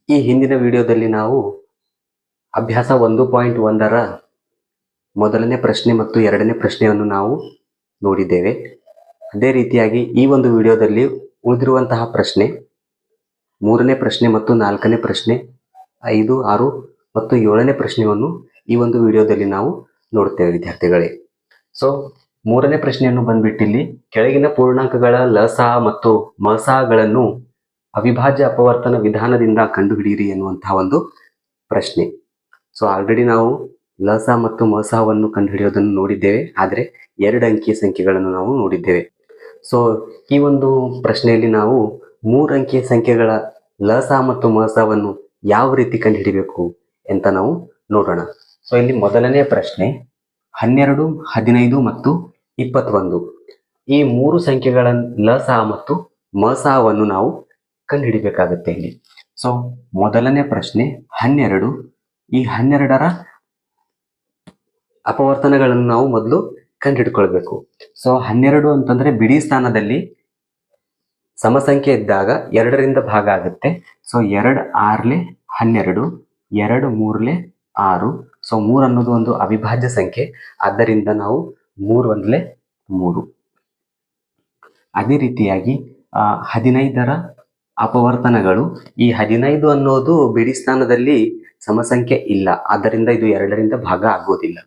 ಈ ಹಿಂದಿನ ವಿಡಿಯೋದಲ್ಲಿ ನಾವು ಅಭ್ಯಾಸ 1.1ರ ಮೊದಲನೇ ಪ್ರಶ್ನೆ ಮತ್ತು ಎರಡನೇ ಪ್ರಶ್ನೆಯನ್ನು ನಾವು ನೋಡಿದ್ದೇವೆ. ಅದೇ ರೀತಿಯಾಗಿ ಈ ಒಂದು ವಿಡಿಯೋದಲ್ಲಿ ಉಳಿದಿರುವಂತಹ ಪ್ರಶ್ನೆ, ಮೂರನೇ ಪ್ರಶ್ನೆ ಮತ್ತು ನಾಲ್ಕನೇ ಪ್ರಶ್ನೆ, 5, 6 ಮತ್ತು 7ನೇ ಪ್ರಶ್ನೆಯನ್ನು ಈ ಒಂದು ವಿಡಿಯೋದಲ್ಲಿ ನಾವು ನೋಡ್ತೇವೆ ವಿದ್ಯಾರ್ಥಿಗಳೇ. ಸೊ ಮೂರನೇ ಪ್ರಶ್ನೆಯನ್ನು ಬಂದ್ಬಿಟ್ಟಿಲ್ಲಿ ಕೆಳಗಿನ ಪೂರ್ಣಾಂಕಗಳ ಲಸಾ ಮತ್ತು ಮಸಾಗಳನ್ನು ಅವಿಭಾಜ್ಯ ಅಪವರ್ತನ ವಿಧಾನದಿಂದ ಕಂಡುಹಿಡಿಯಿರಿ ಎನ್ನುವಂತಹ ಒಂದು ಪ್ರಶ್ನೆ. ಸೊ ಆಲ್ರೆಡಿ ನಾವು ಲಸ ಮತ್ತು ಮಸವನ್ನು ಕಂಡುಹಿಡಿಯೋದನ್ನು ನೋಡಿದ್ದೇವೆ, ಆದರೆ 2 ಅಂಕಿಯ ಸಂಖ್ಯೆಗಳನ್ನು ನಾವು ನೋಡಿದ್ದೇವೆ. ಸೊ ಈ ಒಂದು ಪ್ರಶ್ನೆಯಲ್ಲಿ ನಾವು 3 ಅಂಕಿಯ ಸಂಖ್ಯೆಗಳ ಲಸ ಮತ್ತು ಮಸವನ್ನು ಯಾವ ರೀತಿ ಕಂಡುಹಿಡಿಬೇಕು ಅಂತ ನಾವು ನೋಡೋಣ. ಸೊ ಇಲ್ಲಿ ಮೊದಲನೇ ಪ್ರಶ್ನೆ 12, 15 ಮತ್ತು 21 ಈ 3 ಸಂಖ್ಯೆಗಳ ಲಸ ಮತ್ತು ಮಸವನ್ನು ನಾವು ಕಂಡುಹಿಡಿಬೇಕಾಗುತ್ತೆ ಇಲ್ಲಿ. ಸೊ ಮೊದಲನೇ ಪ್ರಶ್ನೆ 12, ಈ 12ರ ಅಪವರ್ತನಗಳನ್ನು ನಾವು ಮೊದಲು ಕಂಡುಹಿಡ್ಕೊಳ್ಬೇಕು. ಸೊ 12 ಅಂತಂದ್ರೆ ಬಿಡಿ ಸ್ಥಾನದಲ್ಲಿ ಸಮಸಂಖ್ಯೆ ಇದ್ದಾಗ 2ರಿಂದ ಭಾಗ ಆಗುತ್ತೆ. ಸೊ 2 6ಲೆ 12, 2 3ಲೆ 6. ಸೊ 3 ಅನ್ನೋದು ಒಂದು ಅವಿಭಾಜ್ಯ ಸಂಖ್ಯೆ, ಆದ್ದರಿಂದ ನಾವು 3 1ಲೆ 3. ಅದೇ ರೀತಿಯಾಗಿ 15ರ ಅಪವರ್ತನಗಳು, ಈ 15 ಅನ್ನೋದು ಬಿಡಿ ಸ್ಥಾನದಲ್ಲಿ ಸಮಸಂಖ್ಯೆ ಇಲ್ಲ, ಆದ್ದರಿಂದ ಇದು 2ರಿಂದ ಭಾಗ ಆಗೋದಿಲ್ಲ.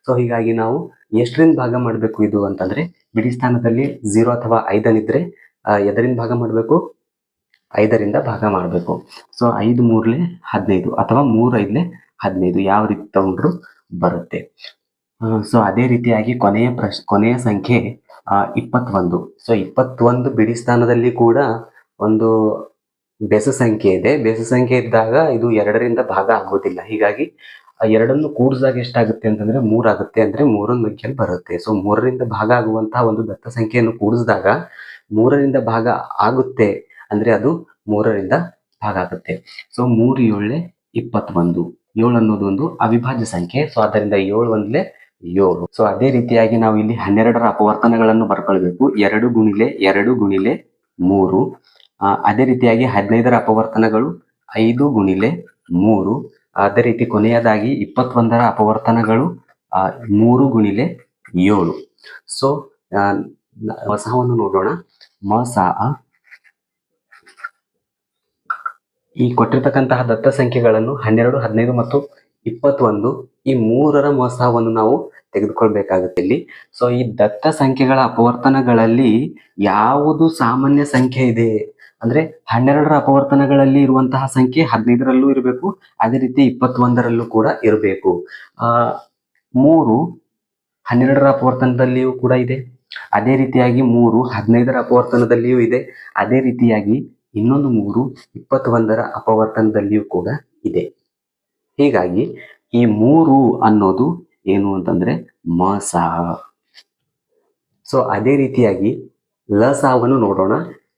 ಸೊ ಹೀಗಾಗಿ ನಾವು ಎಷ್ಟರಿಂದ ಭಾಗ ಮಾಡಬೇಕು ಇದು ಅಂತಂದ್ರೆ, ಬಿಡಿ ಸ್ಥಾನದಲ್ಲಿ 0 ಅಥವಾ 5 ಇದ್ರೆ ಎದರಿಂದ ಭಾಗ ಮಾಡಬೇಕು? 5ರಿಂದ ಭಾಗ ಮಾಡಬೇಕು. ಸೊ 5 3ಲೆ 15 ಅಥವಾ 3 5ಲೆ 15, ಯಾವ ರೀತಿ ತಗೊಂಡ್ರು ಬರುತ್ತೆ. ಸೊ ಅದೇ ರೀತಿಯಾಗಿ ಕೊನೆಯ ಸಂಖ್ಯೆ 21. ಸೊ 21 ಬಿಡಿ ಸ್ಥಾನದಲ್ಲಿ ಕೂಡ ಒಂದು ಬೆಸ ಸಂಖ್ಯೆ ಇದೆ. ಬೆಸ ಸಂಖ್ಯೆ ಇದ್ದಾಗ ಇದು 2ರಿಂದ ಭಾಗ ಆಗೋದಿಲ್ಲ. ಹೀಗಾಗಿ ಎರಡನ್ನು ಕೂಡಿಸಿದಾಗ ಎಷ್ಟಾಗುತ್ತೆ ಅಂತಂದ್ರೆ 3 ಆಗುತ್ತೆ, ಅಂದ್ರೆ 3ರ ಸಂಖ್ಯೆಯಲ್ಲಿ ಬರುತ್ತೆ. ಸೊ 3ರಿಂದ ಭಾಗ ಆಗುವಂತಹ ಒಂದು ದತ್ತ ಸಂಖ್ಯೆಯನ್ನು ಕೂಡಿಸಿದಾಗ 3ರಿಂದ ಭಾಗ ಆಗುತ್ತೆ, ಅಂದ್ರೆ ಅದು 3ರಿಂದ ಭಾಗ ಆಗುತ್ತೆ. ಸೊ 3 7ಲೆ 21, 7 ಅನ್ನೋದು ಒಂದು ಅವಿಭಾಜ್ಯ ಸಂಖ್ಯೆ. ಸೊ ಆದ್ದರಿಂದ 7 1ಲೆ 7. ಸೊ ಅದೇ ರೀತಿಯಾಗಿ ನಾವು ಇಲ್ಲಿ 12ರ ಅಪವರ್ತನಗಳನ್ನು ಬರ್ಕೊಳ್ಬೇಕು. 2 ಗುಣಿಲೆ 2 ಗುಣಿಲೆ 3. ಅದೇ ರೀತಿಯಾಗಿ 15ರ ಅಪವರ್ತನಗಳು 5 ಗುಣಿಲೆ 3. ಅದೇ ರೀತಿ ಕೊನೆಯದಾಗಿ 21ರ ಅಪವರ್ತನಗಳು 3 ಗುಣಿಲೆ 7. ಸೊ ಮಸವನ್ನು ನೋಡೋಣ. ಮಸ ಈ ಕೊಟ್ಟಿರ್ತಕ್ಕಂತಹ ದತ್ತ ಸಂಖ್ಯೆಗಳನ್ನು 12, 15 ಮತ್ತು 21 ಈ 3ರ ಮಸವನ್ನು ನಾವು ತೆಗೆದುಕೊಳ್ಬೇಕಾಗುತ್ತೆ ಇಲ್ಲಿ. ಸೊ ಈ ದತ್ತ ಸಂಖ್ಯೆಗಳ ಅಪವರ್ತನಗಳಲ್ಲಿ ಯಾವುದು ಸಾಮಾನ್ಯ ಸಂಖ್ಯೆ ಇದೆ ಅಂದ್ರೆ, 12ರ ಅಪವರ್ತನಗಳಲ್ಲಿ ಇರುವಂತಹ ಸಂಖ್ಯೆ 15ರಲ್ಲೂ ಇರಬೇಕು, ಅದೇ ರೀತಿ 21ರಲ್ಲೂ ಕೂಡ ಇರಬೇಕು. 3 12ರ ಅಪವರ್ತನದಲ್ಲಿಯೂ ಕೂಡ ಇದೆ, ಅದೇ ರೀತಿಯಾಗಿ 3 15ರ ಅಪವರ್ತನದಲ್ಲಿಯೂ ಇದೆ, ಅದೇ ರೀತಿಯಾಗಿ ಇನ್ನೊಂದು 3 21ರ ಅಪವರ್ತನದಲ್ಲಿಯೂ ಕೂಡ ಇದೆ. ಹೀಗಾಗಿ ಈ 3 ಅನ್ನೋದು ಏನು ಅಂತಂದ್ರೆ ಮಸ. ಸೊ ಅದೇ ರೀತಿಯಾಗಿ ಲಸವನ್ನು ನೋಡೋಣ.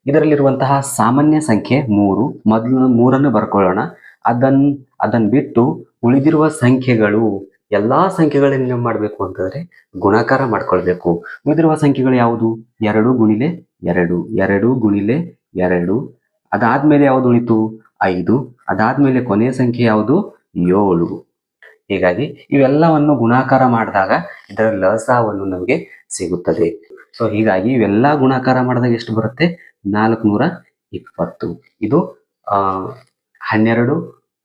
ಇದರಲ್ಲಿರುವಂತಹ ಸಾಮಾನ್ಯ ಸಂಖ್ಯೆ 3. ಮೊದಲು 3ಅನ್ನು ಬರ್ಕೊಳ್ಳೋಣ. ಅದನ್ನ ಬಿಟ್ಟು ಉಳಿದಿರುವ ಸಂಖ್ಯೆಗಳು, ಎಲ್ಲಾ ಸಂಖ್ಯೆಗಳನ್ನ ಮಾಡಬೇಕು ಅಂತಂದ್ರೆ ಗುಣಾಕಾರ ಮಾಡ್ಕೊಳ್ಬೇಕು. ಉಳಿದಿರುವ ಸಂಖ್ಯೆಗಳು ಯಾವುದು? 2 ಗುಣಿಲೆ 2, 2 ಗುಣಿಲೆ 2. ಅದಾದ್ಮೇಲೆ ಯಾವುದು ಉಳಿತು? 5. ಅದಾದ್ಮೇಲೆ ಕೊನೆಯ ಸಂಖ್ಯೆ ಯಾವುದು? 7. ಹೀಗಾಗಿ ಇವೆಲ್ಲವನ್ನು ಗುಣಾಕಾರ ಮಾಡಿದಾಗ ಇದರ ಲಸವನ್ನು ನಮಗೆ ಸಿಗುತ್ತದೆ. ಸೊ ಹೀಗಾಗಿ ಇವೆಲ್ಲ ಗುಣಾಕಾರ ಮಾಡಿದಾಗ ಎಷ್ಟು ಬರುತ್ತೆ? 420. ಇದು 12,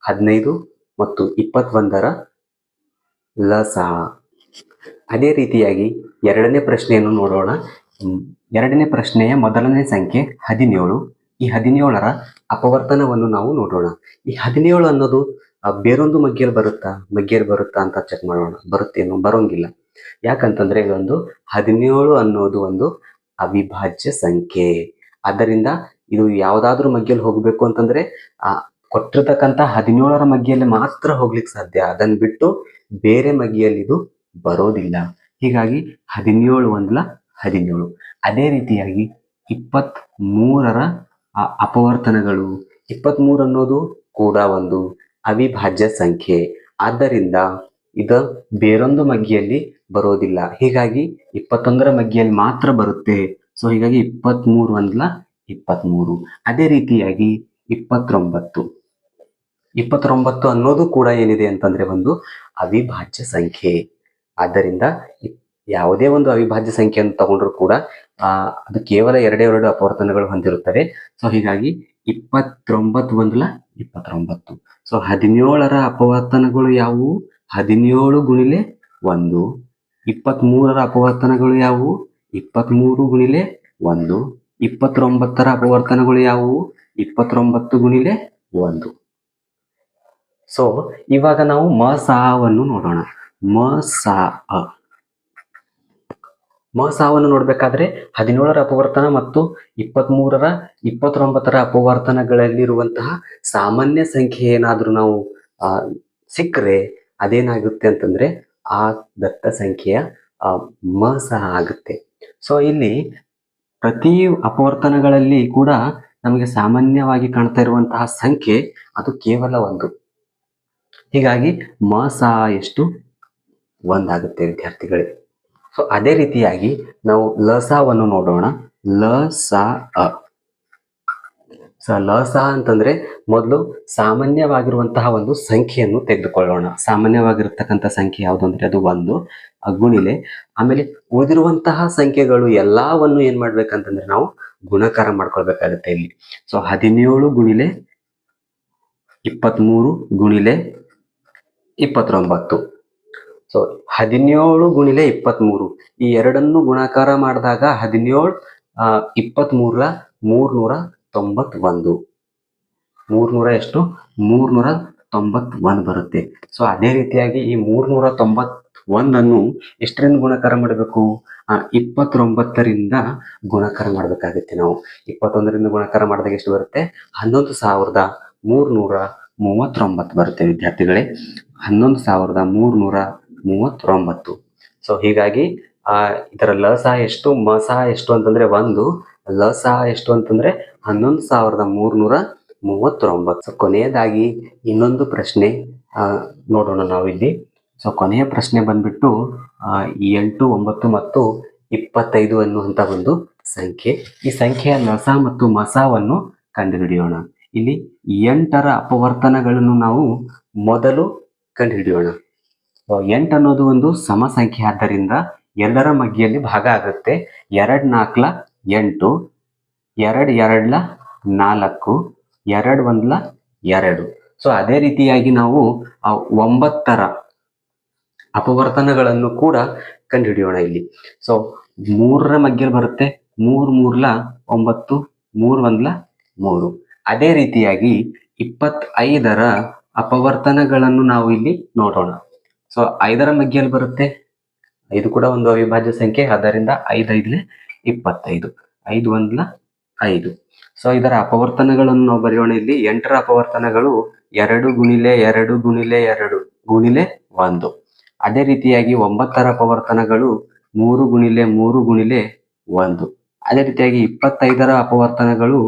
15 ಮತ್ತು 21ರ ಲಸ. ಅದೇ ರೀತಿಯಾಗಿ ಎರಡನೇ ಪ್ರಶ್ನೆಯನ್ನು ನೋಡೋಣ. ಎರಡನೇ ಪ್ರಶ್ನೆಯ ಮೊದಲನೇ ಸಂಖ್ಯೆ 17. ಈ 17ರ ಅಪವರ್ತನವನ್ನು ನಾವು ನೋಡೋಣ. ಈ 17 ಅನ್ನೋದು ಬೇರೊಂದು ಮಗ್ಗಿಯಲ್ಲಿ ಬರುತ್ತಾ ಅಂತ ಚೆಕ್ ಮಾಡೋಣ. ಬರುತ್ತೇನೋ? ಬರೋಂಗಿಲ್ಲ. ಯಾಕಂತಂದ್ರೆ ಇದೊಂದು 17 ಅನ್ನೋದು ಒಂದು ಅವಿಭಾಜ್ಯ ಸಂಖ್ಯೆ. ಆದ್ದರಿಂದ ಇದು ಯಾವ್ದಾದ್ರು ಮಗ್ಗಿಯಲ್ಲಿ ಹೋಗ್ಬೇಕು ಅಂತಂದ್ರೆ ಕೊಟ್ಟಿರ್ತಕ್ಕಂಥ 17ರ ಮಗ್ಗಿಯಲ್ಲಿ ಮಾತ್ರ ಹೋಗ್ಲಿಕ್ಕೆ ಸಾಧ್ಯ. ಅದನ್ನ ಬಿಟ್ಟು ಬೇರೆ ಮಗ್ಗಿಯಲ್ಲಿ ಇದು ಬರೋದಿಲ್ಲ. ಹೀಗಾಗಿ 17 1ಲ 17. ಅದೇ ರೀತಿಯಾಗಿ 23ರ ಅಪವರ್ತನಗಳು. 23 ಅನ್ನೋದು ಕೂಡ ಒಂದು ಅವಿಭಾಜ್ಯ ಸಂಖ್ಯೆ, ಆದ್ದರಿಂದ ಇದು ಬೇರೊಂದು ಮಗ್ಗಿಯಲ್ಲಿ ಬರೋದಿಲ್ಲ. ಹೀಗಾಗಿ 21ರ ಮಗ್ಗಿಯಲ್ಲಿ ಮಾತ್ರ ಬರುತ್ತೆ. ಸೊ ಹೀಗಾಗಿ 23 1ಲ 23. ಅದೇ ರೀತಿಯಾಗಿ 29. 29 ಅನ್ನೋದು ಕೂಡ ಏನಿದೆ ಅಂತಂದ್ರೆ ಒಂದು ಅವಿಭಾಜ್ಯ ಸಂಖ್ಯೆ. ಆದ್ದರಿಂದ ಯಾವುದೇ ಒಂದು ಅವಿಭಾಜ್ಯ ಸಂಖ್ಯೆಯನ್ನು ತಗೊಂಡ್ರು ಕೂಡ ಅದು ಕೇವಲ ಎರಡು ಅಪವರ್ತನಗಳು ಹೊಂದಿರುತ್ತವೆ. ಸೊ ಹೀಗಾಗಿ 29 ಒಂದ್ಲ 29. ಸೊ 17ರ ಅಪವರ್ತನಗಳು ಯಾವುವು? 17 ಗುಣಿಲೆ 1. 23ರ ಅಪವರ್ತನಗಳು ಯಾವುವು? 23 ಗುಣಿಲೆ 1. 29ರ ಅಪವರ್ತನಗಳು ಯಾವುವು? 29 ಗುಣಿಲೆ 1. ಸೊ ಇವಾಗ ನಾವು ಮಸಾವನ್ನು ನೋಡೋಣ. ಮಸಾವನ್ನು ನೋಡ್ಬೇಕಾದ್ರೆ 17ರ ಅಪವರ್ತನ ಮತ್ತು 23ರ 29ರ ಅಪವರ್ತನಗಳಲ್ಲಿರುವಂತಹ ಸಾಮಾನ್ಯ ಸಂಖ್ಯೆ ಏನಾದ್ರೂ ನಾವು ಸಿಕ್ಕರೆ ಅದೇನಾಗುತ್ತೆ ಅಂತಂದ್ರೆ ಆ ದತ್ತ ಸಂಖ್ಯೆಯ ಮಸಾ ಆಗುತ್ತೆ. ಸೊ ಇಲ್ಲಿ ಪ್ರತಿ ಅಪವರ್ತನಗಳಲ್ಲಿ ಕೂಡ ನಮಗೆ ಸಾಮಾನ್ಯವಾಗಿ ಕಾಣ್ತಾ ಇರುವಂತಹ ಸಂಖ್ಯೆ ಅದು ಕೇವಲ 1. ಹೀಗಾಗಿ ಮಸಾ ಎಷ್ಟು? 1 ಆಗುತ್ತೆ ವಿದ್ಯಾರ್ಥಿಗಳೇ. ಸೊ ಅದೇ ರೀತಿಯಾಗಿ ನಾವು ಲಸಾವನ್ನು ನೋಡೋಣ. ಲಸಾ ಅಂತಂದ್ರೆ ಮೊದಲು ಸಾಮಾನ್ಯವಾಗಿರುವಂತಹ ಒಂದು ಸಂಖ್ಯೆಯನ್ನು ತೆಗೆದುಕೊಳ್ಳೋಣ. ಸಾಮಾನ್ಯವಾಗಿರ್ತಕ್ಕಂಥ ಸಂಖ್ಯೆ ಯಾವುದು ಅಂದ್ರೆ ಅದು 1 ಗುಣಿಲೆ ಆಮೇಲೆ ಉಳಿದಿರುವಂತಹ ಸಂಖ್ಯೆಗಳು ಎಲ್ಲವನ್ನು ಏನ್ ಮಾಡ್ಬೇಕಂತಂದ್ರೆ ನಾವು ಗುಣಾಕಾರ ಮಾಡ್ಕೊಳ್ಬೇಕಾಗುತ್ತೆ ಇಲ್ಲಿ. ಸೊ 17 ಗುಣಿಲೆ 23 ಗುಣಿಲೆ 29. ಸೊ 17 ಗುಣಿಲೆ 23 ಈ ಎರಡನ್ನು ಗುಣಾಕಾರ ಮಾಡಿದಾಗ 17 23ರ 391. 300 ಎಷ್ಟು? 391 ಬರುತ್ತೆ. ಸೊ ಅದೇ ರೀತಿಯಾಗಿ ಈ 391 ಎಷ್ಟರಿಂದ ಗುಣಾಕಾರ ಮಾಡಬೇಕು? 29ರಿಂದ ಗುಣಾಕಾರ ಮಾಡ್ಬೇಕಾಗುತ್ತೆ ನಾವು. 21ರಿಂದ ಗುಣಾಕಾರ ಮಾಡಿದಾಗ ಎಷ್ಟು ಬರುತ್ತೆ? 11,339 ಬರುತ್ತೆ ವಿದ್ಯಾರ್ಥಿಗಳೇ. 11,339. ಸೊ ಹೀಗಾಗಿ ಇದರ ಲಸಾ ಎಷ್ಟು ಮಸಾ ಎಷ್ಟು ಅಂತಂದ್ರೆ 1, ಲಸಾ ಎಷ್ಟು ಅಂತಂದ್ರೆ 11,339. ಸೊ ಕೊನೆಯದಾಗಿ ಇನ್ನೊಂದು ಪ್ರಶ್ನೆ ನೋಡೋಣ ನಾವು ಇಲ್ಲಿ. ಸೊ ಕೊನೆಯ ಪ್ರಶ್ನೆ ಬಂದ್ಬಿಟ್ಟು 8, 9 ಮತ್ತು 25 ಅನ್ನುವಂತ ಒಂದು ಸಂಖ್ಯೆ. ಈ ಸಂಖ್ಯೆಯ ಲಸಾ ಮತ್ತು ಮಸಾವನ್ನು ಕಂಡುಹಿಡಿಯೋಣ. ಇಲ್ಲಿ 8ರ ಅಪವರ್ತನಗಳನ್ನು ನಾವು ಮೊದಲು ಕಂಡುಹಿಡಿಯೋಣ. 8 ಅನ್ನೋದು ಒಂದು ಸಮ ಸಂಖ್ಯೆ ಆದ್ದರಿಂದ 2ರ ಮಗ್ಗಿಯಲ್ಲಿ ಭಾಗ ಆಗುತ್ತೆ. 2 4 8, 2 2 4, 2 1 2. ಸೊ ಅದೇ ರೀತಿಯಾಗಿ ನಾವು 9ರ ಅಪವರ್ತನಗಳನ್ನು ಕೂಡ ಕಂಡುಹಿಡಿಯೋಣ ಇಲ್ಲಿ. ಸೊ 3ರ ಮಗ್ಗಿಯಲ್ಲಿ ಬರುತ್ತೆ. 3 3 9, 3 1 3. ಅದೇ ರೀತಿಯಾಗಿ 25ರ ಅಪವರ್ತನಗಳನ್ನು ನಾವು ಇಲ್ಲಿ ನೋಡೋಣ. ಸೊ 5ರ ಮಗ್ಗಿಯಲ್ಲಿ ಬರುತ್ತೆ. 5 ಕೂಡ ಒಂದು ಅವಿಭಾಜ್ಯ ಸಂಖ್ಯೆ ಆದ್ದರಿಂದ 5 5 25, 5 1 5. ಸೊ ಇದರ ಅಪವರ್ತನಗಳನ್ನು ನಾವು ಬರೆಯೋಣ ಇಲ್ಲಿ. 8ರ ಅಪವರ್ತನಗಳು 2 ಗುಣಿಲೆ 2 ಗುಣಿಲೆ 2 ಗುಣಿಲೆ 1. ಅದೇ ರೀತಿಯಾಗಿ 9ರ ಅಪವರ್ತನಗಳು 3 ಗುಣಿಲೆ 3 ಗುಣಿಲೆ 1. ಅದೇ ರೀತಿಯಾಗಿ 25ರ ಅಪವರ್ತನಗಳು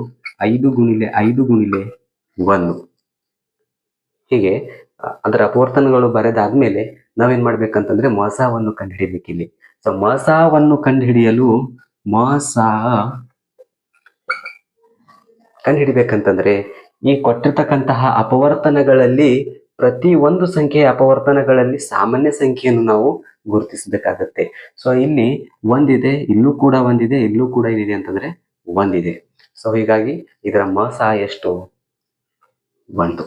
5 ಗುಣಿಲೆ 5 ಗುಣಿಲೆ 1. ಹೀಗೆ ಅದರ ಅಪವರ್ತನಗಳು ಬರೆದಾದ್ಮೇಲೆ ನಾವೇನ್ ಮಾಡ್ಬೇಕಂತಂದ್ರೆ ಮಸಾವನ್ನು ಕಂಡುಹಿಡಿಬೇಕಿಲ್ಲಿ. ಸೊ ಮಸಾವನ್ನು ಕಂಡುಹಿಡಿಯಲು ಕಂಡುಹಿಡಿಬೇಕಂತಂದ್ರೆ ಈ ಕೊಟ್ಟಿರ್ತಕ್ಕಂತಹ ಅಪವರ್ತನಗಳಲ್ಲಿ ಪ್ರತಿ ಒಂದು ಸಂಖ್ಯೆಯ ಅಪವರ್ತನಗಳಲ್ಲಿ ಸಾಮಾನ್ಯ ಸಂಖ್ಯೆಯನ್ನು ನಾವು ಗುರುತಿಸಬೇಕಾಗತ್ತೆ. ಸೊ ಇಲ್ಲಿ 1 ಇದೆ, ಇಲ್ಲೂ ಕೂಡ 1 ಇದೆ, ಇಲ್ಲೂ ಕೂಡ ಏನಿದೆ ಅಂತಂದ್ರೆ 1 ಇದೆ. ಸೊ ಹೀಗಾಗಿ ಇದರ ಮಸಾ ಎಷ್ಟು? 1.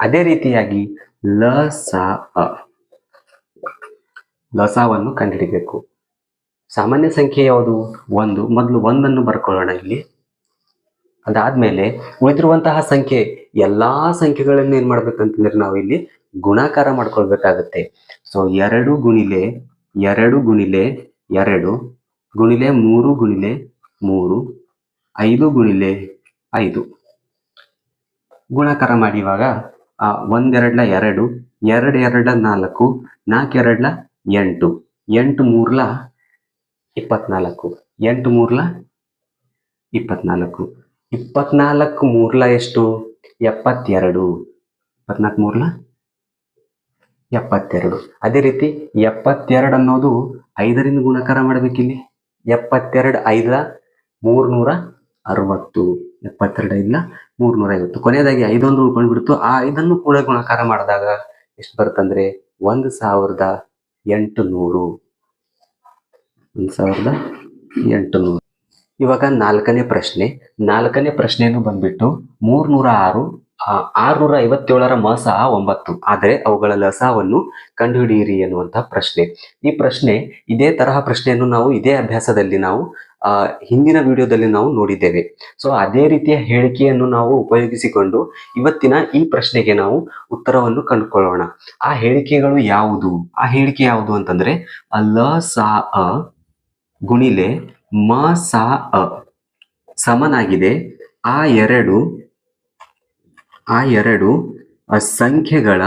ಅದೇ ರೀತಿಯಾಗಿ ಲಸಾವನ್ನು ಕಂಡುಹಿಡಿಬೇಕು. ಸಾಮಾನ್ಯ ಸಂಖ್ಯೆ ಯಾವುದು? 1. ಮೊದಲು 1 ಬರ್ಕೊಳ್ಳೋಣ ಇಲ್ಲಿ. ಅದಾದ್ಮೇಲೆ ಉಳಿದಿರುವಂತಹ ಸಂಖ್ಯೆ ಎಲ್ಲಾ ಸಂಖ್ಯೆಗಳನ್ನು ಏನ್ ಮಾಡ್ಬೇಕಂತಂದ್ರೆ ನಾವು ಇಲ್ಲಿ ಗುಣಾಕಾರ ಮಾಡ್ಕೊಳ್ಬೇಕಾಗತ್ತೆ. ಸೊ 2 ಗುಣಿಲೆ 2 ಗುಣಿಲೆ 2 ಗುಣಿಲೆ 3 ಗುಣಿಲೆ 3, 5 ಗುಣಿಲೆ 5 ಗುಣಾಕಾರ ಮಾಡಿ. ಇವಾಗ 1 2 2, 2 2 4, 4 2 8, 8 3 24, 8 3 24, 24 3 ಎಷ್ಟು? 72, 24 3 72. ಅದೇ ರೀತಿ 72 ಅನ್ನೋದು 5ರಿಂದ ಗುಣಾಕಾರ ಮಾಡ್ಬೇಕಿಲ್ಲಿ. 72 5 360, 72 ಇಲ್ಲ 350. ಕೊನೆಯದಾಗಿ 5 ಒಂದು ಉಳ್ಕೊಂಡ್ಬಿಡ್ತು. ಆ 5 ಕೂಡ ಗುಣಾಕಾರ ಮಾಡಿದಾಗ ಎಷ್ಟು ಬರುತ್ತಂದ್ರೆ 1800. 1800. ಇವಾಗ ನಾಲ್ಕನೇ ಪ್ರಶ್ನೆಯನ್ನು ಬಂದ್ಬಿಟ್ಟು 306 657ರ ಮಸ 9, ಆದರೆ ಅವುಗಳ ಲಸವನ್ನು ಕಂಡುಹಿಡಿಯಿರಿ ಎನ್ನುವಂತ ಪ್ರಶ್ನೆ. ಈ ಪ್ರಶ್ನೆ ಇದೇ ತರಹ ಪ್ರಶ್ನೆಯನ್ನು ನಾವು ಇದೇ ಅಭ್ಯಾಸದಲ್ಲಿ ನಾವು ಹಿಂದಿನ ವಿಡಿಯೋದಲ್ಲಿ ನಾವು ನೋಡಿದ್ದೇವೆ. ಸೊ ಅದೇ ರೀತಿಯ ಹೇಳಿಕೆಯನ್ನು ನಾವು ಉಪಯೋಗಿಸಿಕೊಂಡು ಇವತ್ತಿನ ಈ ಪ್ರಶ್ನೆಗೆ ನಾವು ಉತ್ತರವನ್ನು ಕಂಡುಕೊಳ್ಳೋಣ. ಆ ಹೇಳಿಕೆ ಯಾವುದು ಅಂತಂದ್ರೆ ಲಸ ಗುಣಿಲೆ ಮಸ ಸಮನಾಗಿದೆ ಆ ಎರಡು ಸಂಖ್ಯೆಗಳ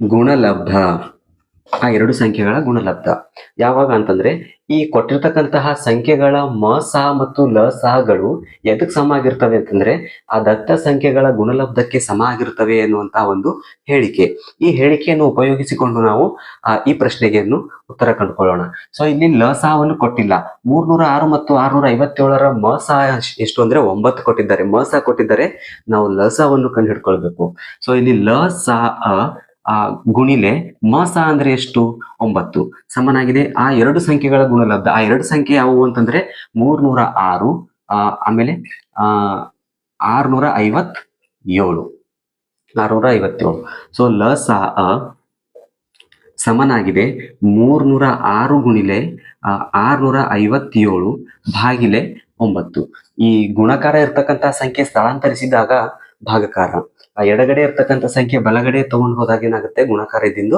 ಗುಣಲಬ್ಧ. ಯಾವಾಗ ಅಂತಂದ್ರೆ ಈ ಕೊಟ್ಟಿರ್ತಕ್ಕಂತಹ ಸಂಖ್ಯೆಗಳ ಮಸ ಮತ್ತು ಲಸಗಳು ಎದಕ್ಕೆ ಸಮ ಆಗಿರ್ತವೆ ಅಂತಂದ್ರೆ ಆ ದತ್ತ ಸಂಖ್ಯೆಗಳ ಗುಣಲಬ್ಧಕ್ಕೆ ಸಮ ಆಗಿರ್ತವೆ ಎನ್ನುವಂತ ಒಂದು ಹೇಳಿಕೆ. ಈ ಹೇಳಿಕೆಯನ್ನು ಉಪಯೋಗಿಸಿಕೊಂಡು ನಾವು ಈ ಪ್ರಶ್ನೆಗೆಯನ್ನು ಉತ್ತರ ಕಂಡುಕೊಳ್ಳೋಣ. ಸೊ ಇಲ್ಲಿ ಲಸವನ್ನು ಕೊಟ್ಟಿಲ್ಲ. 306 ಮತ್ತು 657ರ ಮಸ ಎಷ್ಟು ಅಂದ್ರೆ 9 ಕೊಟ್ಟಿದ್ದಾರೆ. ಮಸ ಕೊಟ್ಟಿದ್ದಾರೆ, ನಾವು ಲಸವನ್ನು ಕಂಡು ಹಿಡ್ಕೊಳ್ಬೇಕು. ಸೊ ಇಲ್ಲಿ ಲಸ ಗುಣಿಲೆ ಮಸ ಅಂದ್ರೆ ಎಷ್ಟು 9 ಸಮನಾಗಿದೆ ಆ ಎರಡು ಸಂಖ್ಯೆಗಳ ಗುಣಲಬ್ಧ. ಆ ಎರಡು ಸಂಖ್ಯೆ ಯಾವುವು ಅಂತಂದ್ರೆ 306 ಆಮೇಲೆ 657. ಸೊ ಲಸ ಸಮನಾಗಿದೆ 306 ಗುಣಿಲೆ 657 ಭಾಗಿಲೆ 9. ಈ ಗುಣಕಾರ ಇರ್ತಕ್ಕಂತಹ ಸಂಖ್ಯೆ ಸ್ಥಳಾಂತರಿಸಿದಾಗ ಭಾಗಕಾರ, ಎಡಗಡೆ ಇರ್ತಕ್ಕಂಥ ಸಂಖ್ಯೆ ಬಲಗಡೆ ತಗೊಂಡು ಹೋದಾಗ ಏನಾಗುತ್ತೆ, ಗುಣಕಾರ ಇದ್ದಿಂದ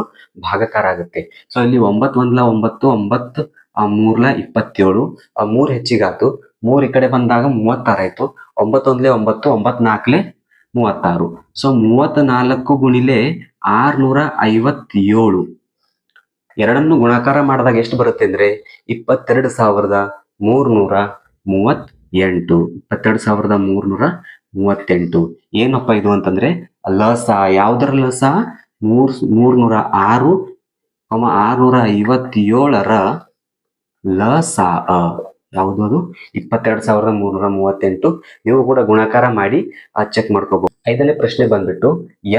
ಭಾಗಕಾರ ಆಗುತ್ತೆ. ಸೊ ಇಲ್ಲಿ 9 1 9, 9 3 27, 3 ಹೆಚ್ಚಿಗಾತು, 3 ಈ ಕಡೆ ಬಂದಾಗ 36 ಆಯ್ತು. 9 1 9, 9 4 36. ಸೊ 34 ಗುಣಿಲೆ 657 ಎರಡನ್ನು ಗುಣಾಕಾರ ಮಾಡಿದಾಗ ಎಷ್ಟು ಬರುತ್ತೆ ಅಂದ್ರೆ 22,338. 22,338. ಏನಪ್ಪ ಇದು ಅಂತಂದ್ರೆ ಲಸ. ಯಾವ್ದರ ಲಸ? 306, 657ರ ಲಸ. ಯಾವುದು ಅದು? 22,338. ನೀವು ಕೂಡ ಗುಣಾಕಾರ ಮಾಡಿ ಚೆಕ್ ಮಾಡ್ಕೋಬಹುದು. 5ನೇ ಪ್ರಶ್ನೆ ಬಂದ್ಬಿಟ್ಟು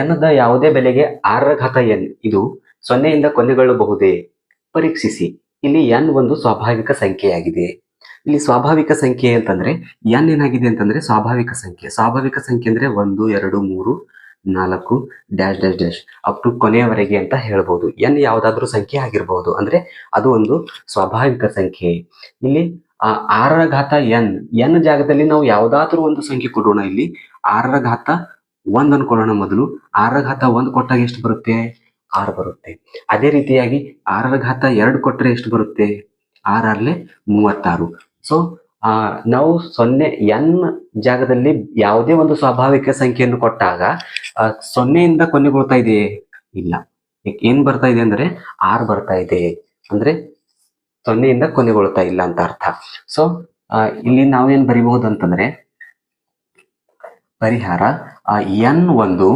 ಎನ್ದ ಯಾವುದೇ ಬೆಲೆಗೆ 6ರ ಘಾತ n ಇದು 0ಯಿಂದ ಕೊನೆಗೊಳ್ಳಬಹುದೇ? ಪರೀಕ್ಷಿಸಿ. ಇಲ್ಲಿ n ಒಂದು ಸ್ವಾಭಾವಿಕ ಸಂಖ್ಯೆಯಾಗಿದೆ. ಇಲ್ಲಿ ಸ್ವಾಭಾವಿಕ ಸಂಖ್ಯೆ ಅಂತಂದ್ರೆ n ಏನಾಗಿದೆ ಅಂತಂದ್ರೆ ಸ್ವಾಭಾವಿಕ ಸಂಖ್ಯೆ ಅಂದ್ರೆ 1 2 3 4 dash dash dash up to ಕೊನೆಯವರೆಗೆ ಅಂತ ಹೇಳ್ಬಹುದು. n ಯಾವ್ದಾದ್ರೂ ಸಂಖ್ಯೆ ಆಗಿರಬಹುದು, ಅಂದ್ರೆ ಅದು ಒಂದು ಸ್ವಾಭಾವಿಕ ಸಂಖ್ಯೆ. ಇಲ್ಲಿ 6ರ ಘಾತ n ಜಾಗದಲ್ಲಿ ನಾವು ಯಾವ್ದಾದ್ರೂ ಒಂದು ಸಂಖ್ಯೆ ಕೊಡೋಣ. ಇಲ್ಲಿ 6ರ ಘಾತ 1 ಅನ್ಕೊಳ್ಳೋಣ. ಮೊದಲು 6ರ ಘಾತ 1 ಕೊಟ್ಟಾಗ ಎಷ್ಟು ಬರುತ್ತೆ? 6 ಬರುತ್ತೆ. ಅದೇ ರೀತಿಯಾಗಿ 6ರ ಘಾತ 2 ಕೊಟ್ಟರೆ ಎಷ್ಟು ಬರುತ್ತೆ? 6 36. ಸೊ ನಾವು 0 n ಜಾಗದಲ್ಲಿ ಯಾವುದೇ ಒಂದು ಸ್ವಾಭಾವಿಕ ಸಂಖ್ಯೆಯನ್ನು ಕೊಟ್ಟಾಗ 0ಯಿಂದ ಕೊನೆಗೊಳ್ತಾ ಇದೆಯೇ? ಇಲ್ಲ. ಏನ್ ಬರ್ತಾ ಇದೆ ಅಂದ್ರೆ 6 ಬರ್ತಾ ಇದೆ, ಅಂದ್ರೆ 0ಯಿಂದ ಕೊನೆಗೊಳ್ತಾ ಇಲ್ಲ ಅಂತ ಅರ್ಥ. ಸೊ ಇಲ್ಲಿ ನಾವೇನ್ ಬರಿಬಹುದು ಅಂತಂದ್ರೆ ಪರಿಹಾರ n ಒಂದು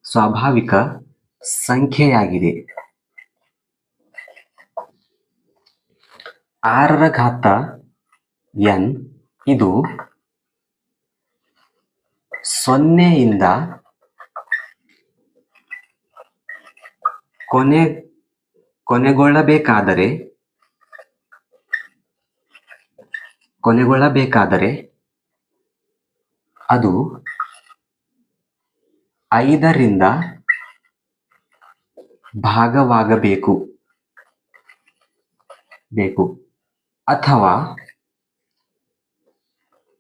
ಸ್ವಾಭಾವಿಕ ಸಂಖ್ಯೆಯಾಗಿದೆ. 6ರ ಘಾತ n ಇದು 0ಯಿಂದ ಕೊನೆಗೊಳ್ಳಬೇಕಾದರೆ ಅದು 5ರಿಂದ ಭಾಗವಾಗಬೇಕು ಅಥವಾ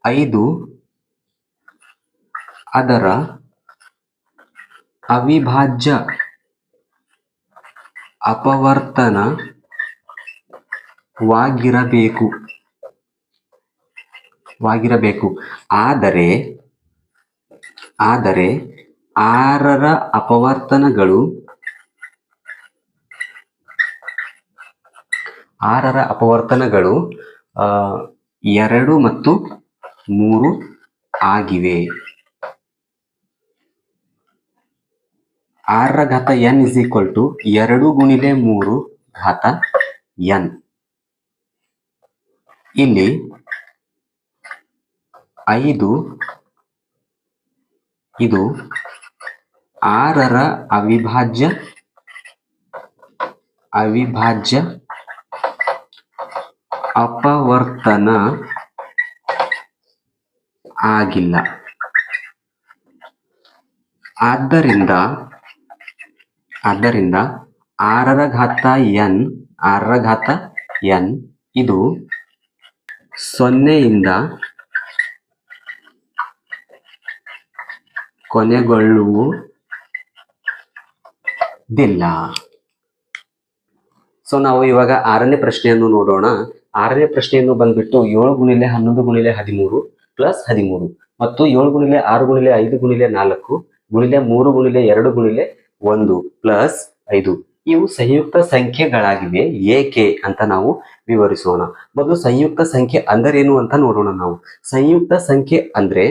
5 ಅದರ ಅವಿಭಾಜ್ಯ ಅಪವರ್ತನವಾಗಿರಬೇಕು. ಆದರೆ 6ರ ಅಪವರ್ತನಗಳು 2 ಮತ್ತು 3 ಆಗಿವೆ. 6ರ ಘಾತ n ಇಸ್ ಈಕ್ವಲ್ ಟು 2 ಗುಣಿಲೆ 3 ಘಾತ n. ಇಲ್ಲಿ 5 ಇದು 6ರ ಅವಿಭಾಜ್ಯ ಅಪವರ್ತನ ಆಗಿಲ್ಲ. ಆದ್ದರಿಂದ 6ರ ಘಾತ n ಇದು 0ಯಿಂದ ಕೊನೆಗೊಳ್ಳುವುದಿಲ್ಲ. ಸೊ ನಾವು ಇವಾಗ 6ನೇ ಪ್ರಶ್ನೆಯನ್ನು ನೋಡೋಣ. 6ನೇ ಪ್ರಶ್ನೆಯನ್ನು ಬಂದ್ಬಿಟ್ಟು 7 ಗುಣಿಲೆ 11 ಗುಣಿಲೆ 13 ಪ್ಲಸ್ 13 ಮತ್ತು 7 ಗುಣಿಲೆ 6 ಗುಣಿಲೆ 5 ಗುಣಿಲೆ 4 ಗುಣಿಲೆ 3 ಗುಣಿಲೆ 2 ಗುಣಿಲೆ 1 ಪ್ಲಸ್ 5 ಇವು ಸಂಯುಕ್ತ ಸಂಖ್ಯೆಗಳಾಗಿವೆ ಏಕೆ ಅಂತ ನಾವು ವಿವರಿಸೋಣ. ಮೊದಲು ಸಂಯುಕ್ತ ಸಂಖ್ಯೆ ಅಂದರೇನು ಅಂತ ನೋಡೋಣ. ನಾವು ಸಂಯುಕ್ತ ಸಂಖ್ಯೆ ಅಂದ್ರೆ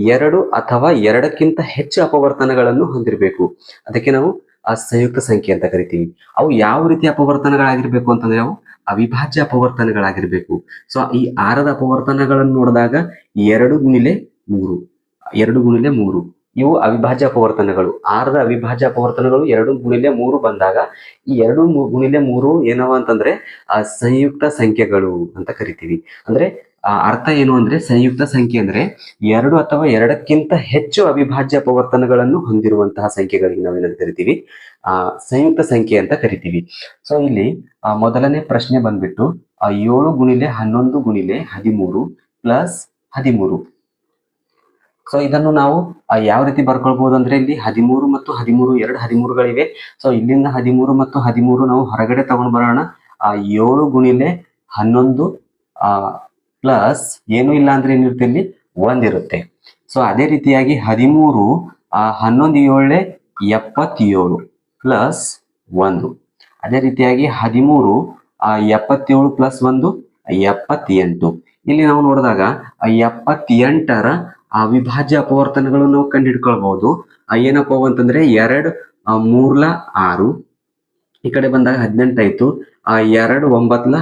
2 ಅಥವಾ 2ಕ್ಕಿಂತ ಹೆಚ್ಚು ಅಪವರ್ತನಗಳನ್ನು ಹೊಂದಿರಬೇಕು. ಅದಕ್ಕೆ ನಾವು ಆ ಸಂಯುಕ್ತ ಸಂಖ್ಯೆ ಅಂತ ಕರಿತೀವಿ. ಅವು ಯಾವ ರೀತಿ ಅಪವರ್ತನಗಳಾಗಿರ್ಬೇಕು ಅಂತಂದ್ರೆ ಅವು ಅವಿಭಾಜ್ಯ ಅಪವರ್ತನಗಳಾಗಿರ್ಬೇಕು. ಸೊ ಈ 6ರ ಅಪವರ್ತನಗಳನ್ನು ನೋಡಿದಾಗ 2 ಗುಣಿಲೆ 3 ಇವು ಅವಿಭಾಜ್ಯ ಅಪವರ್ತನಗಳು. 6ರ ಅವಿಭಾಜ್ಯ ಅಪವರ್ತನಗಳು 2 ಗುಣಿಲೆ 3 ಬಂದಾಗ ಈ 2 ಗುಣಿಲೆ 3 ಏನವ ಅಂತಂದ್ರೆ ಸಂಯುಕ್ತ ಸಂಖ್ಯೆಗಳು ಅಂತ ಕರಿತೀವಿ. ಅಂದ್ರೆ ಅರ್ಥ ಏನು ಅಂದ್ರೆ ಸಂಯುಕ್ತ ಸಂಖ್ಯೆ ಅಂದ್ರೆ 2 ಅಥವಾ 2ಕ್ಕಿಂತ ಹೆಚ್ಚು ಅವಿಭಾಜ್ಯ ಅಪವರ್ತನಗಳನ್ನು ಹೊಂದಿರುವಂತಹ ಸಂಖ್ಯೆಗಳಿಗೆ ನಾವೇನಂತ ಕರಿತೀವಿ ಸಂಯುಕ್ತ ಸಂಖ್ಯೆ ಅಂತ ಕರಿತೀವಿ. ಸೊ ಇಲ್ಲಿ ಮೊದಲನೇ ಪ್ರಶ್ನೆ ಬಂದ್ಬಿಟ್ಟು 7 ಗುಣಿಲೆ 11 ಗುಣಿಲೆ 13 ಪ್ಲಸ್ 13. ಸೊ ಇದನ್ನು ನಾವು ಯಾವ ರೀತಿ ಬರ್ಕೊಳ್ಬಹುದು ಅಂದ್ರೆ ಇಲ್ಲಿ 13 ಮತ್ತು 13 ಎರಡು 13ಗಳಿವೆ. ಸೊ ಇಲ್ಲಿಂದ 13 ಮತ್ತು 13 ನಾವು ಹೊರಗಡೆ ತಗೊಂಡು ಬರೋಣ. 7 ಗುಣಿಲೆ 11 ಪ್ಲಸ್ ಏನು ಇಲ್ಲ ಅಂದ್ರೆ ಏನಿರುತ್ತೆ ಇಲ್ಲಿ 1 ಇರುತ್ತೆ. ಸೊ ಅದೇ ರೀತಿಯಾಗಿ 13 11 7 77 ಪ್ಲಸ್ 1. ಅದೇ ರೀತಿಯಾಗಿ 13 77 ಪ್ಲಸ್ 1 78. ಇಲ್ಲಿ ನಾವು ನೋಡಿದಾಗ 78ರ ಅವಿಭಾಜ್ಯ ಅಪವರ್ತನಗಳು ನಾವು ಕಂಡು ಹಿಡ್ಕೊಳ್ಬಹುದು. ಏನಪ್ಪ ಅಂತಂದ್ರೆ 2 3 6 ಈ ಕಡೆ ಬಂದಾಗ 18 ಆಯ್ತು. 2 9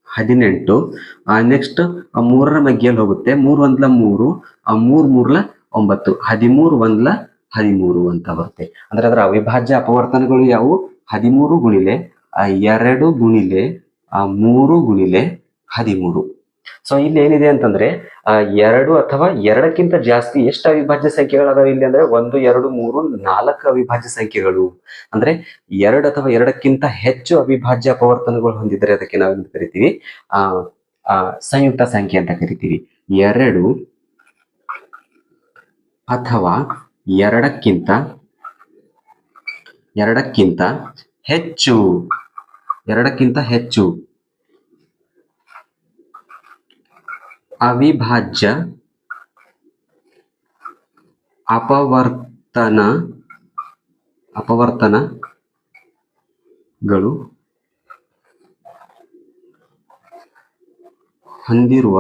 18. ನೆಕ್ಸ್ಟ್ 3ರ ಮಗ್ಗಿಯಲ್ಲಿ ಹೋಗುತ್ತೆ. 3 1 3 3 3 9 13 1 13 ಅಂತ ಬರುತ್ತೆ. ಅಂದ್ರೆ ಅದರ ಅವಿಭಾಜ್ಯ ಅಪವರ್ತನಗಳು ಯಾವುವು 13 ಗುಣಿಲೆ 2 ಗುಣಿಲೆ 3 ಗುಣಿಲೆ 13. ಸೊ ಇಲ್ಲಿ ಏನಿದೆ ಅಂತಂದ್ರೆ 2 ಅಥವಾ 2ಕ್ಕಿಂತ ಜಾಸ್ತಿ ಎಷ್ಟು ಅವಿಭಾಜ್ಯ ಸಂಖ್ಯೆಗಳದಾವೆ ಇಲ್ಲಿ ಅಂದ್ರೆ 1 2 3 4 ಅವಿಭಾಜ್ಯ ಸಂಖ್ಯೆಗಳು. ಅಂದ್ರೆ 2 ಅಥವಾ 2ಕ್ಕಿಂತ ಹೆಚ್ಚು ಅವಿಭಾಜ್ಯ ಅಪವರ್ತನಗಳು ಹೊಂದಿದ್ರೆ ಅದಕ್ಕೆ ನಾವು ಕರಿತೀವಿ ಸಂಯುಕ್ತ ಸಂಖ್ಯೆ ಅಂತ ಕರಿತೀವಿ. 2 ಅಥವಾ 2ಕ್ಕಿಂತ ಹೆಚ್ಚು ಅವಿಭಾಜ್ಯ ಅಪವರ್ತನಗಳು ಹೊಂದಿರುವ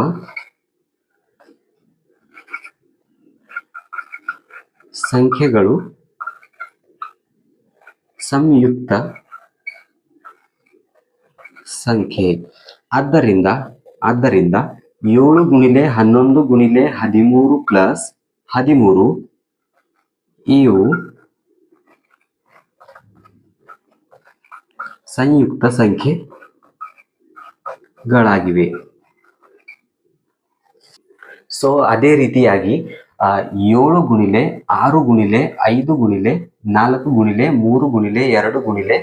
ಸಂಖ್ಯೆಗಳು ಸಂಯುಕ್ತ ಸಂಖ್ಯೆ. ಆದ್ದರಿಂದ 7 ಗುಣಿಲೆ 11 ಗುಣಿಲೆ 13 ಪ್ಲಸ್ 13 ಇವು ಸಂಯುಕ್ತ ಸಂಖ್ಯೆಗಳಾಗಿವೆ. ಸೊ ಅದೇ ರೀತಿಯಾಗಿ 7 ಗುಣಿಲೆ 6 ಗುಣಿಲೆ 5 ಗುಣಿಲೆ 4 ಗುಣಿಲೆ 3 ಗುಣಿಲೆ 2 ಗುಣಿಲೆ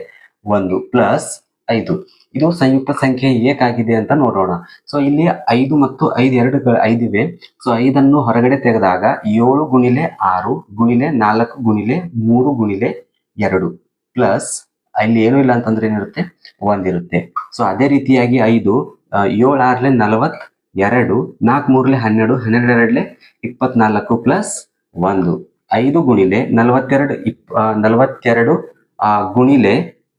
1 ಪ್ಲಸ್ 5 ಇದು ಸಂಯುಕ್ತ ಸಂಖ್ಯೆ ಏಕಾಗಿದೆ ಅಂತ ನೋಡೋಣ. ಸೊ ಇಲ್ಲಿ 5 ಮತ್ತು 5 ಇವೆ. ಸೊ 5ಅನ್ನು ಹೊರಗಡೆ ತೆಗೆದಾಗ 7 ಗುಣಿಲೆ 6 ಗುಣಿಲೆ 4 ಗುಣಿಲೆ 3 ಗುಣಿಲೆ 2 ಪ್ಲಸ್ ಇಲ್ಲಿ ಏನೂ ಇಲ್ಲ ಅಂತಂದ್ರೆ ಏನಿರುತ್ತೆ 1 ಇರುತ್ತೆ. ಸೊ ಅದೇ ರೀತಿಯಾಗಿ 5 7 6 42 4 3 12 12 24 ಪ್ಲಸ್ 1 5 ಗುಣಿಲೆ 42 ಗುಣಿಲೆ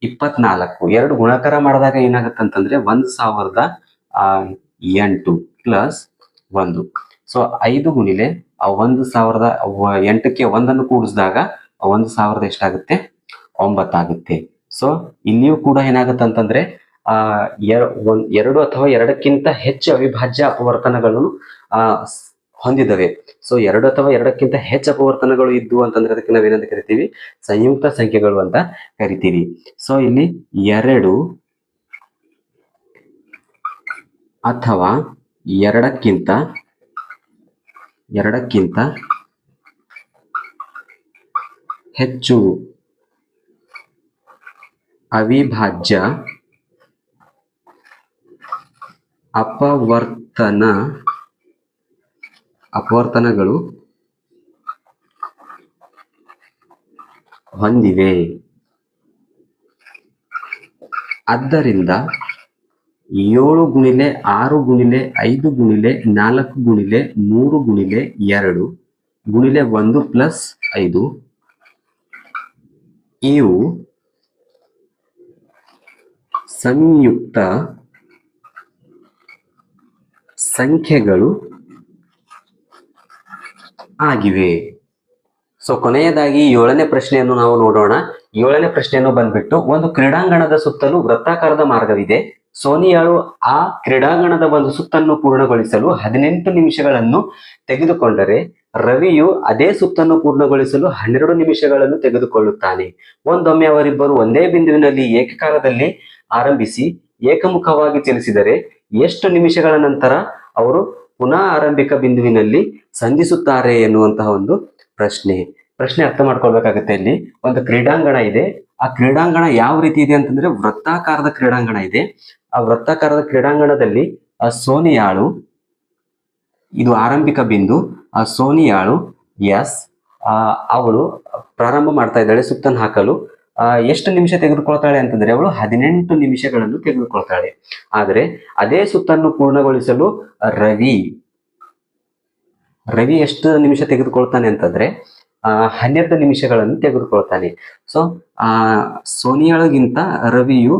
24 ಎರಡು ಗುಣಾಕಾರ ಮಾಡಿದಾಗ ಏನಾಗುತ್ತೆ ಅಂತಂದ್ರೆ 1008 ಪ್ಲಸ್ 1. ಸೊ 5 ಗುಣಿಲೆ 1008ಕ್ಕೆ 1 ಕೂಡಿಸಿದಾಗ 1000 ಎಷ್ಟಾಗುತ್ತೆ 9 ಆಗುತ್ತೆ. ಸೊ ಇಲ್ಲಿಯೂ ಕೂಡ ಏನಾಗುತ್ತೆ ಅಂತಂದ್ರೆ ಎರಡು ಅಥವಾ ಎರಡಕ್ಕಿಂತ ಹೆಚ್ಚು ಅವಿಭಾಜ್ಯ ಅಪವರ್ತನಗಳನ್ನು ಹೊಂದಿದವೆ. ಸೊ 2 ಅಥವಾ ಎರಡಕ್ಕಿಂತ ಹೆಚ್ಚು ಅಪವರ್ತನಗಳು ಇದ್ವು ಅಂತಂದ್ರೆ ಅದಕ್ಕೆ ನಾವೇನಂತ ಕರಿತೀವಿ, ಸಂಯುಕ್ತ ಸಂಖ್ಯೆಗಳು ಅಂತ ಕರಿತೀವಿ. ಸೊ ಇಲ್ಲಿ 2 ಅಥವಾ ಎರಡಕ್ಕಿಂತ ಹೆಚ್ಚು ಅವಿಭಾಜ್ಯ ಅಪವರ್ತನಗಳು ಹೊಂದಿವೆ. ಆದ್ದರಿಂದ 7 ಗುಣಿಲೆ 6 ಗುಣಿಲೆ 5 ಗುಣಿಲೆ 4 ಗುಣಿಲೆ 3 ಗುಣಿಲೆ 2 ಗುಣಿಲೆ 1 ಪ್ಲಸ್ 5 ಇವು ಸಂಯುಕ್ತ ಸಂಖ್ಯೆಗಳು ಆಗಿವೆ. ಸೊ ಕೊನೆಯದಾಗಿ 7ನೇ ಪ್ರಶ್ನೆಯನ್ನು ನಾವು ನೋಡೋಣ. 7ನೇ ಪ್ರಶ್ನೆಯನ್ನು ಬಂದ್ಬಿಟ್ಟು, ಒಂದು ಕ್ರೀಡಾಂಗಣದ ಸುತ್ತಲೂ ವೃತ್ತಾಕಾರದ ಮಾರ್ಗವಿದೆ. ಸೋನಿಯಾಳು ಆ ಕ್ರೀಡಾಂಗಣದ ಒಂದು ಸುತ್ತನ್ನು ಪೂರ್ಣಗೊಳಿಸಲು 18 ನಿಮಿಷಗಳನ್ನು ತೆಗೆದುಕೊಂಡರೆ ರವಿಯು ಅದೇ ಸುತ್ತನ್ನು ಪೂರ್ಣಗೊಳಿಸಲು 12 ನಿಮಿಷಗಳನ್ನು ತೆಗೆದುಕೊಳ್ಳುತ್ತಾನೆ. ಒಂದೊಮ್ಮೆ ಅವರಿಬ್ಬರು ಒಂದೇ ಬಿಂದುವಿನಲ್ಲಿ ಏಕಕಾಲದಲ್ಲಿ ಆರಂಭಿಸಿ ಏಕಮುಖವಾಗಿ ಚಲಿಸಿದರೆ ಎಷ್ಟು ನಿಮಿಷಗಳ ನಂತರ ಅವರು ಪುನಃ ಆರಂಭಿಕ ಬಿಂದುವಿನಲ್ಲಿ ಸಂಧಿಸುತ್ತಾರೆ ಎನ್ನುವಂತಹ ಒಂದು ಪ್ರಶ್ನೆ ಅರ್ಥ ಮಾಡ್ಕೊಳ್ಬೇಕಾಗುತ್ತೆ. ಇಲ್ಲಿ ಒಂದು ಕ್ರೀಡಾಂಗಣ ಇದೆ. ಆ ಕ್ರೀಡಾಂಗಣ ಯಾವ ರೀತಿ ಇದೆ ಅಂತಂದ್ರೆ ವೃತ್ತಾಕಾರದ ಕ್ರೀಡಾಂಗಣ ಇದೆ. ಆ ವೃತ್ತಾಕಾರದ ಕ್ರೀಡಾಂಗಣದಲ್ಲಿ ಆ ಸೋನಿಯಾಳು, ಇದು ಆರಂಭಿಕ ಬಿಂದು, ಆ ಸೋನಿಯಾಳು ಅವಳು ಪ್ರಾರಂಭ ಮಾಡ್ತಾ ಇದ್ದಾಳೆ ಸುತ್ತನ್ನು ಹಾಕಲು. ಎಷ್ಟು ನಿಮಿಷ ತೆಗೆದುಕೊಳ್ತಾಳೆ ಅಂತಂದ್ರೆ ಅವಳು 18 ನಿಮಿಷಗಳನ್ನು ತೆಗೆದುಕೊಳ್ತಾಳೆ. ಆದರೆ ಅದೇ ಸುತ್ತನ್ನು ಪೂರ್ಣಗೊಳಿಸಲು ರವಿ ಎಷ್ಟು ನಿಮಿಷ ತೆಗೆದುಕೊಳ್ತಾನೆ ಅಂತಂದ್ರೆ 12 ನಿಮಿಷಗಳನ್ನು ತೆಗೆದುಕೊಳ್ತಾನೆ. ಸೊ ಸೋನಿಯಾಳಿಗಿಂತ ರವಿಯು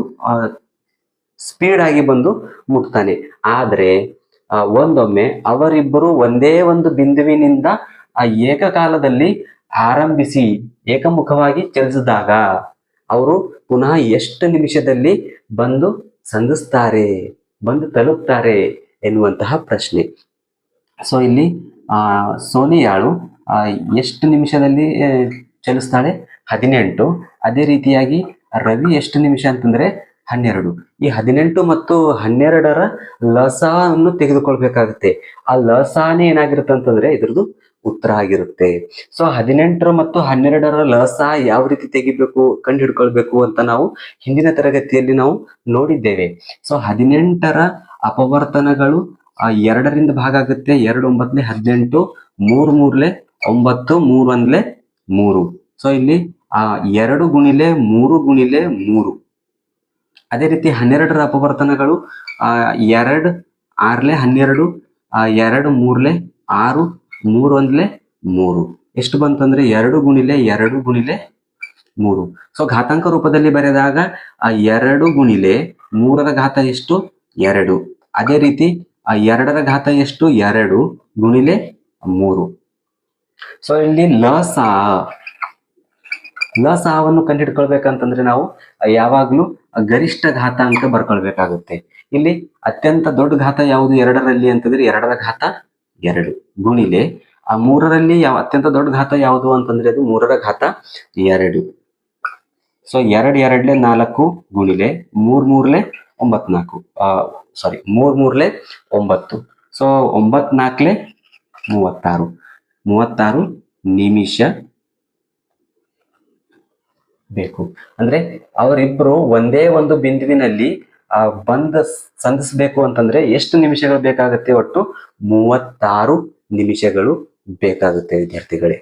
ಸ್ಪೀಡ್ ಆಗಿ ಬಂದು ಮುಟ್ತಾನೆ. ಆದ್ರೆ ಒಂದೊಮ್ಮೆ ಅವರಿಬ್ಬರು ಒಂದೇ ಒಂದು ಬಿಂದುವಿನಿಂದ ಏಕಕಾಲದಲ್ಲಿ ಆರಂಭಿಸಿ ಏಕಮುಖವಾಗಿ ಚಲಿಸಿದಾಗ ಅವರು ಪುನಃ ಎಷ್ಟು ನಿಮಿಷದಲ್ಲಿ ಬಂದು ಸಂಧಿಸ್ತಾರೆ, ಬಂದು ತಲುಪ್ತಾರೆ ಎನ್ನುವಂತಹ ಪ್ರಶ್ನೆ. ಸೊ ಇಲ್ಲಿ ಸೋನಿಯಾಳು ಎಷ್ಟು ನಿಮಿಷದಲ್ಲಿ ಚಲಿಸ್ತಾಳೆ? 18. ಅದೇ ರೀತಿಯಾಗಿ ರವಿ ಎಷ್ಟು ನಿಮಿಷ ಅಂತಂದ್ರೆ 12. ಈ 18 ಮತ್ತು 12ರ ಲಸವನ್ನು ತೆಗೆದುಕೊಳ್ಬೇಕಾಗುತ್ತೆ. ಆ ಲಸಾನೇ ಏನಾಗಿರುತ್ತೆ ಅಂತಂದ್ರೆ ಇದ್ರದ್ದು ಉತ್ತರ ಆಗಿರುತ್ತೆ. ಸೊ 18 ಮತ್ತು 12ರ ಲಸ ಯಾವ ರೀತಿ ತೆಗಿಬೇಕು, ಕಂಡು ಹಿಡ್ಕೊಳ್ಬೇಕು ಅಂತ ನಾವು ಹಿಂದಿನ ತರಗತಿಯಲ್ಲಿ ನಾವು ನೋಡಿದ್ದೇವೆ. ಸೊ 18ರ ಅಪವರ್ತನಗಳು 2ರಿಂದ ಭಾಗ ಆಗುತ್ತೆ. 2 9 18, 3 3 9, 3 1 3. ಸೊ ಇಲ್ಲಿ 2 ಗುಣಿಲೆ 3 ಗುಣಿಲೆ 3. ಅದೇ ರೀತಿ 12ರ ಅಪವರ್ತನಗಳು 2 6 12, 2 3 6, 3 1 3. ಎಷ್ಟು ಬಂತಂದ್ರೆ 2 ಗುಣಿಲೆ 2 ಗುಣಿಲೆ 3. ಸೊ ಘಾತಾಂಕ ರೂಪದಲ್ಲಿ ಬರೆದಾಗ 2 ಗುಣಿಲೆ 3ರ ಘಾತ ಎಷ್ಟು? 2. ಅದೇ ರೀತಿ 2ರ ಘಾತ ಎಷ್ಟು? 2 ಗುಣಿಲೆ 3. ಸೊ ಇಲ್ಲಿ ಲಸವನ್ನು ಕಂಡುಹಿಡ್ಕೊಳ್ಬೇಕಂತಂದ್ರೆ ನಾವು ಯಾವಾಗ್ಲೂ ಗರಿಷ್ಠ ಘಾತಾಂಕ ಬರ್ಕೊಳ್ಬೇಕಾಗುತ್ತೆ. ಇಲ್ಲಿ ಅತ್ಯಂತ ದೊಡ್ಡ ಘಾತ ಯಾವುದು 2ರಲ್ಲಿ ಅಂತಂದ್ರೆ 2ರ ಘಾತ 2 ಗುಣಿಲೆ 3ರಲ್ಲಿ ಅತ್ಯಂತ ದೊಡ್ಡ ಘಾತ ಯಾವುದು ಅಂತಂದ್ರೆ ಅದು 3ರ ಘಾತ 2. ಸೊ 2 2 4 ಗುಣಿಲೆ 3 3 9 3 3 9. ಸೊ 9 4 36 ನಿಮಿಷ ಬೇಕು. ಅಂದ್ರೆ ಅವರಿಬ್ರು ಒಂದೇ ಒಂದು ಬಿಂದುವಿನಲ್ಲಿ ಸಂಧಿಸಬೇಕು ಅಂತಂದ್ರೆ ಎಷ್ಟು ನಿಮಿಷಗಳು ಬೇಕಾಗುತ್ತೆ? ಒಟ್ಟು 36 ನಿಮಿಷಗಳು ಬೇಕಾಗುತ್ತೆ ವಿದ್ಯಾರ್ಥಿಗಳೇ.